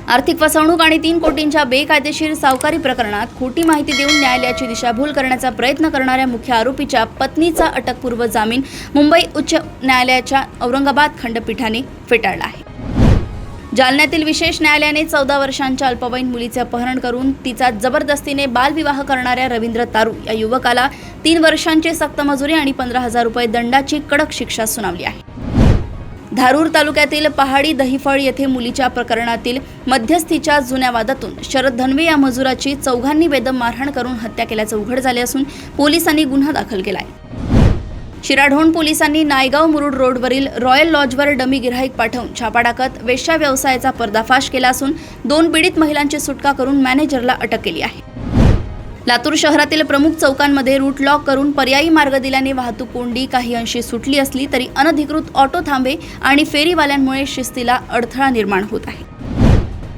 आर्थिक फसवणूक आणि 3 कोटींच्या बेकायदेशीर सावकारी प्रकरणात खोटी माहिती देऊन न्यायालयाची दिशाभूल करण्याचा प्रयत्न करणाऱ्या मुख्य आरोपीच्या पत्नीचा अटकपूर्व जामीन मुंबई उच्च न्यायालयाच्या औरंगाबाद खंडपीठाने फेटाळला आहे। जालन्यातील विशेष न्यायालयाने 14 वर्षांच्या अल्पवयीन मुलीचे अपहरण करून तिचा जबरदस्तीने बालविवाह करणाऱ्या रवींद्र तारू या युवकाला 3 वर्षांची सक्तमजुरी आणि 15,000 रुपये दंडाची कडक शिक्षा सुनावली आहे। धारूर तालुक्यातील पहाडी दहिफळ येथे मुलीच्या प्रकरणातील मध्यस्थीच्या जुन्या वादातून शरद धनवे या मजुराची चौघांनी बेदम मारहाण करून हत्या केल्याचे उघड झाले असून पोलिसांनी गुन्हा दाखल केला आहे। शिराढोण पोलिसांनी नायगाव मुरुड रोडवरील रॉयल लॉजवर डमी गिऱ्हाईक पाठवून छापा टाकत वेश्या व्यवसायाचा पर्दाफाश केला असून 2 पीडित महिलांची सुटका करून मॅनेजरला अटक केली आहे। लातूर शहरातील प्रमुख चौकांमध्ये रूट लॉक करून पर्यायी मार्ग दिल्याने वाहतूक कोंडी काही अंशी सुटली असली तरी अनधिकृत ऑटो थांबे आणि फेरीवाल्यांमुळे शिस्तीला अडथळा निर्माण होत आहे।